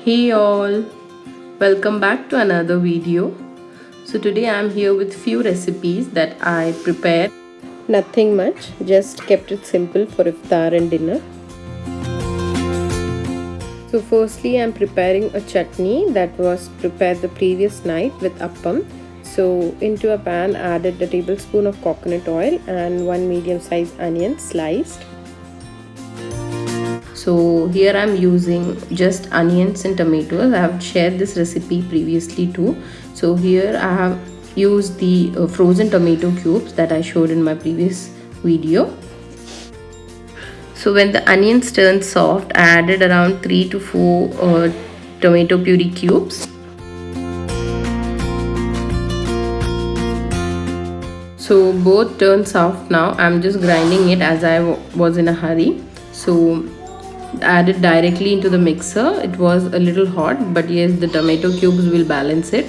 Hey all, welcome back to another video. So today I'm here with few recipes that I prepared. Nothing much, just kept it simple for iftar and dinner. So firstly I'm preparing a chutney that was prepared the previous night with appam. So into a pan added a tablespoon of coconut oil and one medium sized onion sliced. So here I'm using just onions and tomatoes. I have shared this recipe previously too. So here I have used the frozen tomato cubes that I showed in my previous video. So when the onions turned soft, I added around 3 to 4 tomato puree cubes. So both turned soft now. I'm just grinding it as I was in a hurry. So added directly into the mixer. It was a little hot, but yes, the tomato cubes will balance it.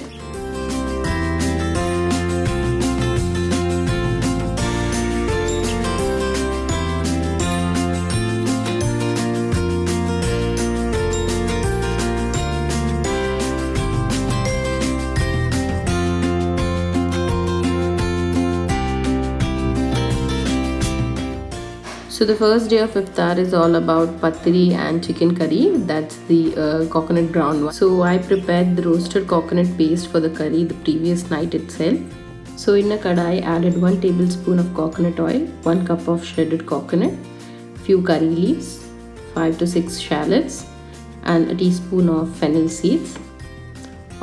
So the first day of iftar is all about patri and chicken curry. That's the coconut ground one. So I prepared the roasted coconut paste for the curry the previous night itself. So in a kadai, added 1 tablespoon of coconut oil, 1 cup of shredded coconut, few curry leaves, 5 to 6 shallots, and a teaspoon of fennel seeds.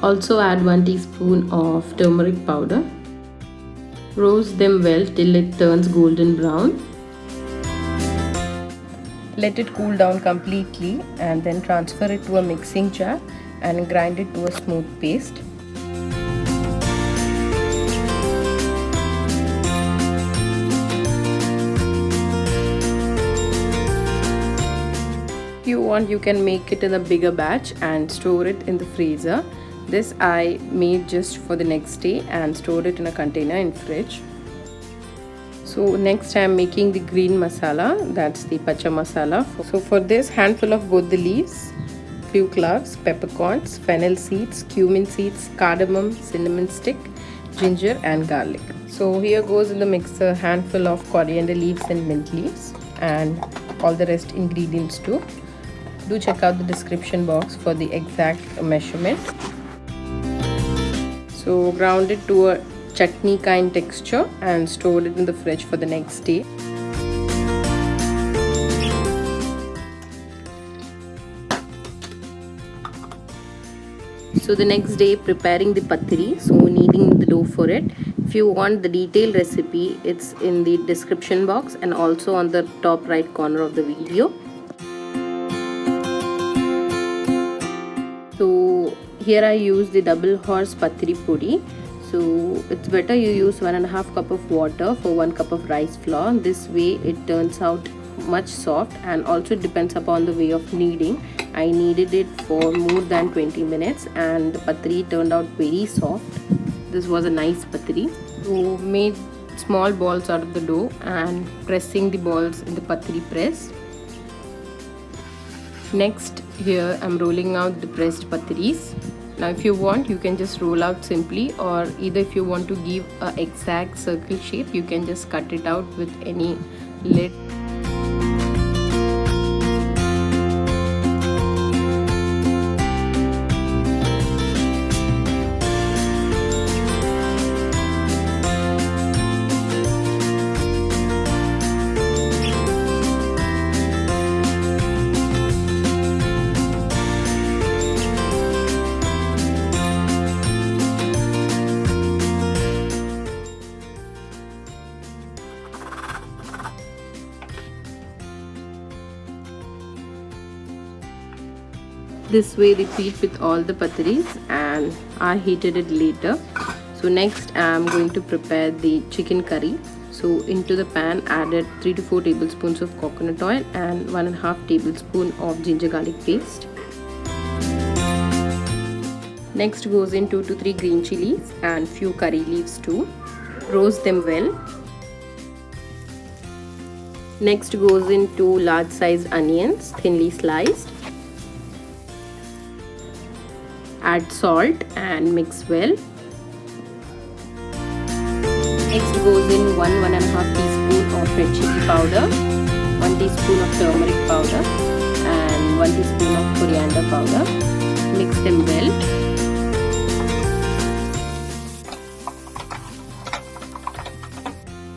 Also add 1 teaspoon of turmeric powder. Roast them well till it turns golden brown. Let it cool down completely and then transfer it to a mixing jar and grind it to a smooth paste. If you want, you can make it in a bigger batch and store it in the freezer. This I made just for the next day and stored it in a container in fridge. So next I am making the green masala, that's the pacha masala. So for this, handful of both the leaves, few cloves, peppercorns, fennel seeds, cumin seeds, cardamom, cinnamon stick, ginger and garlic. So here goes in the mixer handful of coriander leaves and mint leaves and all the rest ingredients too. Do check out the description box for the exact measurement. So ground it to a chutney kind texture and stored it in the fridge for the next day. So the next day preparing the patri, so kneading the dough for it. If you want the detailed recipe, it's in the description box and also on the top right corner of the video. So here I use the double horse patri puri. So it's better you use 1.5 cup of water for 1 cup of rice flour. This way it turns out much soft, and also it depends upon the way of kneading. I kneaded it for more than 20 minutes and the patri turned out very soft. This was a nice patri. So made small balls out of the dough and pressing the balls in the patri press. Next here I'm rolling out the pressed patris. Now if you want, you can just roll out simply, or either if you want to give an exact circle shape, you can just cut it out with any lid. This way repeat with all the patris, and I heated it later. So next I am going to prepare the chicken curry. So into the pan added 3 to 4 tablespoons of coconut oil and 1.5 tablespoon of ginger garlic paste. Next goes in 2 to 3 green chilies and few curry leaves too. Roast them well. Next goes in 2 large sized onions thinly sliced. Add salt and mix well. Next goes in 1.5 teaspoon of red chili powder, 1 teaspoon of turmeric powder and 1 teaspoon of coriander powder. Mix them well.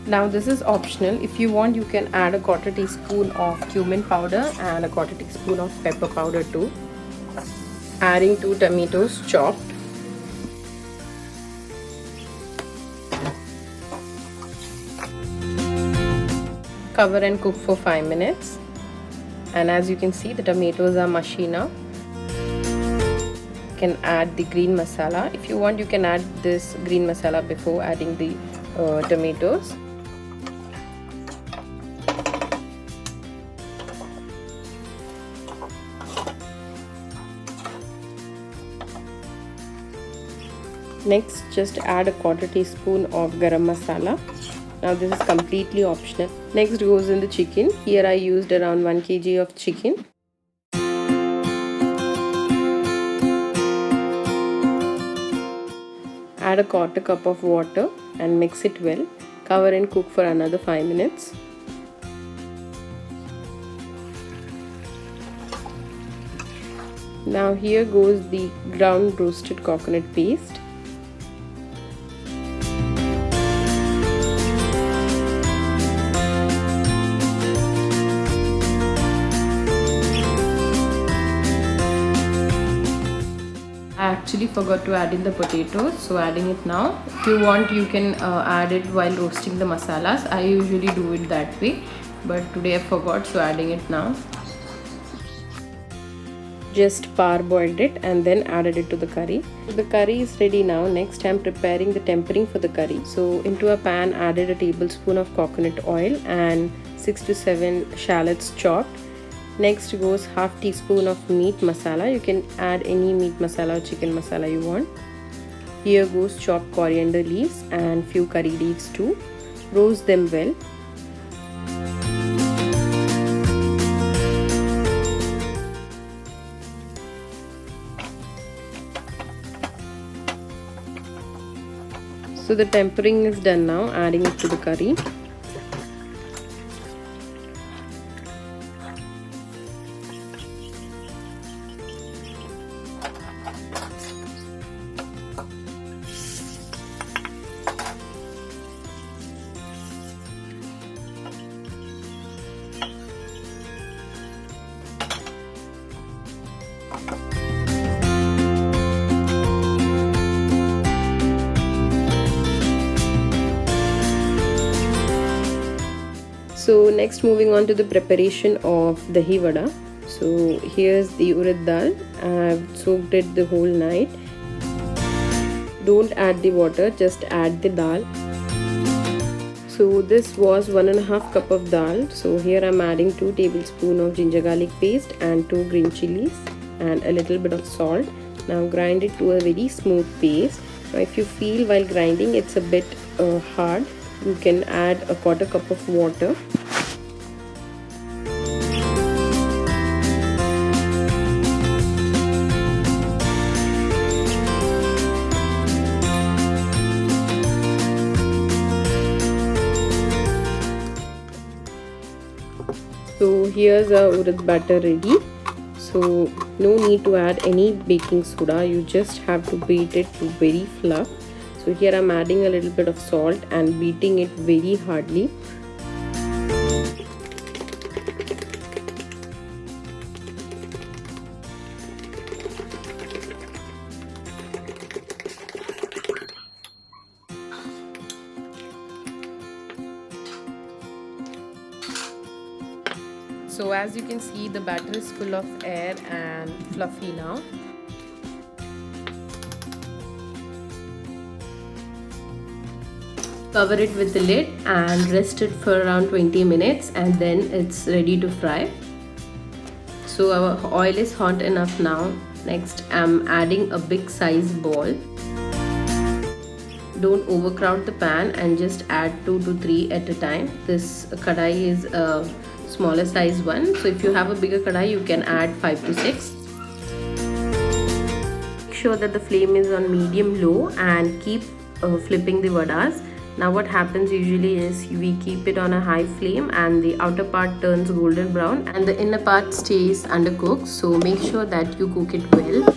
Now this is optional. If you want, you can add a 1/4 teaspoon of cumin powder and a 1/4 teaspoon of pepper powder too. Adding 2 tomatoes chopped. Cover and cook for 5 minutes. And as you can see, the tomatoes are mushy now. You can add the green masala. If you want, you can add this green masala before adding the tomatoes. Next, just add a 1/4 teaspoon of garam masala. Now this is completely optional. Next goes in the chicken. Here I used around 1 kg of chicken. Add a 1/4 cup of water and mix it well. Cover and cook for another 5 minutes. Now here goes the ground roasted coconut paste. I actually forgot to add in the potatoes, so adding it now. If you want, you can add it while roasting the masalas. I usually do it that way, but today I forgot, so adding it now. Just parboiled it and then added it to the curry. The curry is ready now. Next, I'm preparing the tempering for the curry. So into a pan, added a tablespoon of coconut oil and 6 to 7 shallots chopped. Next goes half teaspoon of meat masala. You can add any meat masala or chicken masala you want. Here goes chopped coriander leaves and few curry leaves too. Roast them well. So the tempering is done now. Adding it to the curry. So next, moving on to the preparation of dahi vada. So here's the urad dal. I've soaked it the whole night. Don't add the water, just add the dal. So this was 1.5 cup of dal. So here I'm adding 2 tablespoons of ginger garlic paste and 2 green chilies and a little bit of salt. Now grind it to a very smooth paste. Now if you feel while grinding it's a bit hard, you can add a 1/4 cup of water. So here's our urad batter ready. So no need to add any baking soda, you just have to beat it to very fluff. So here I'm adding a little bit of salt and beating it very hardly. So as you can see, the batter is full of air and fluffy now. Cover it with the lid and rest it for around 20 minutes and then it's ready to fry. So our oil is hot enough now. Next, I'm adding a big size ball. Don't overcrowd the pan and just add 2 to 3 at a time. This kadai is a smaller size one, so if you have a bigger kadai you can add 5 to 6. Make sure that the flame is on medium low and keep flipping the vadas. Now what happens usually is we keep it on a high flame and the outer part turns golden brown and the inner part stays undercooked. So make sure that you cook it well.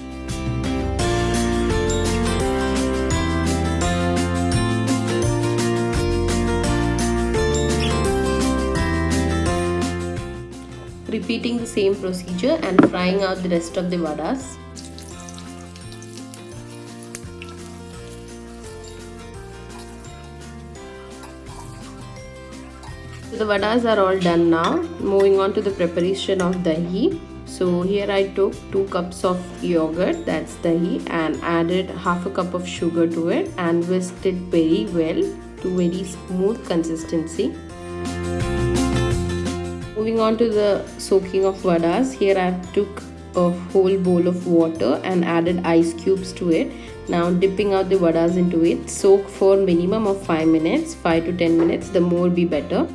Repeating the same procedure and frying out the rest of the vadas. So the vadas are all done now. Moving on to the preparation of dahi. So here I took 2 cups of yogurt, that's dahi, and added half a cup of sugar to it and whisked it very well to very smooth consistency. Moving on to the soaking of vadas, here I took a whole bowl of water and added ice cubes to it. Now dipping out the vadas into it, soak for minimum of 5 minutes, 5 to 10 minutes, the more be better.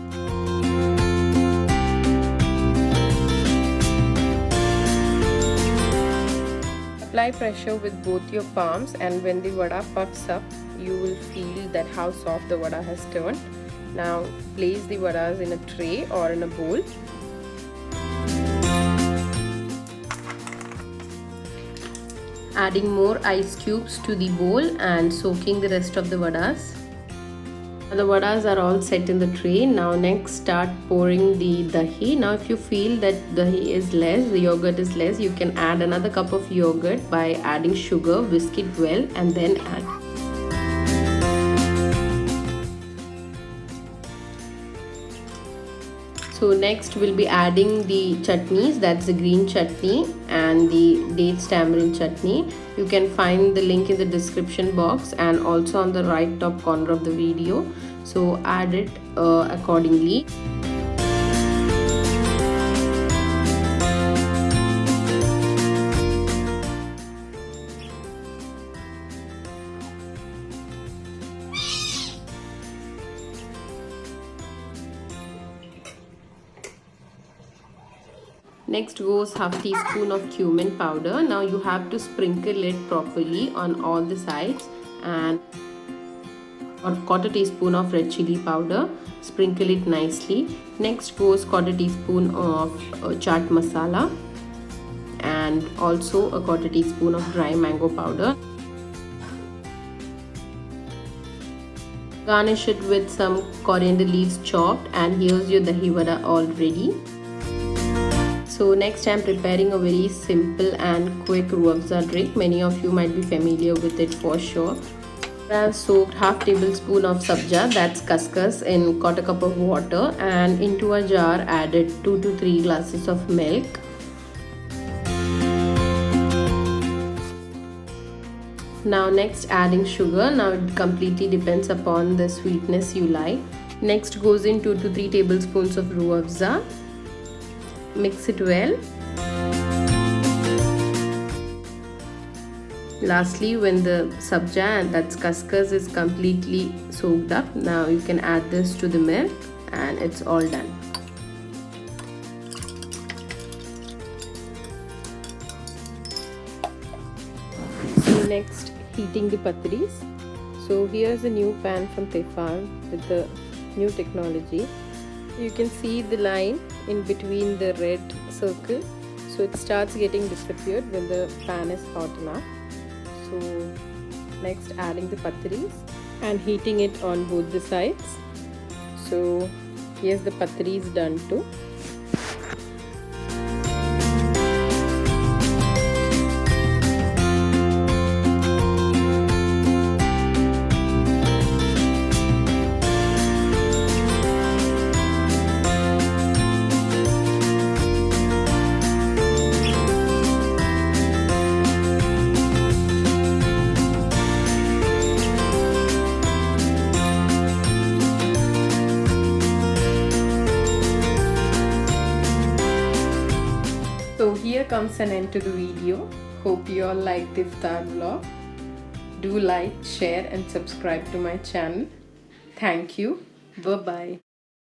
Apply pressure with both your palms, and when the vada puffs up, you will feel that how soft the vada has turned. Now place the vadas in a tray or in a bowl. Adding more ice cubes to the bowl and soaking the rest of the vadas. The vadas are all set in the tray. Now next start pouring the dahi. Now if you feel that dahi is less, the yogurt is less, you can add another cup of yogurt by adding sugar, whisk it well and then add. So next we'll be adding the chutneys, that's the green chutney and the dates tamarind chutney. You can find the link in the description box and also on the right top corner of the video. So add it accordingly. Next goes half teaspoon of cumin powder. Now you have to sprinkle it properly on all the sides, and or quarter teaspoon of red chili powder. Sprinkle it nicely. Next goes quarter teaspoon of chaat masala and also a quarter teaspoon of dry mango powder. Garnish it with some coriander leaves chopped, and here's your dahi vada all ready. So next I'm preparing a very simple and quick ruah afza drink. Many of you might be familiar with it for sure. I have soaked half tablespoon of sabja, that's kaskas, in quarter cup of water, and into a jar added 2 to 3 glasses of milk. Now next adding sugar. Now it completely depends upon the sweetness you like. Next goes in 2 to 3 tablespoons of ruah afza. Mix it well. Lastly, when the sabja, and that's kaskas, is completely soaked up, now you can add this to the milk and it's all done. So next, heating the patris. So here's a new pan from Tefal with the new technology. You can see the line in between the red circle, so it starts getting disappeared when the pan is hot enough. So next adding the patris and heating it on both the sides. So here's the patris done too. So here comes an end to the video. Hope you all liked the iftar vlog. Do like, share and subscribe to my channel. Thank you. Bye bye.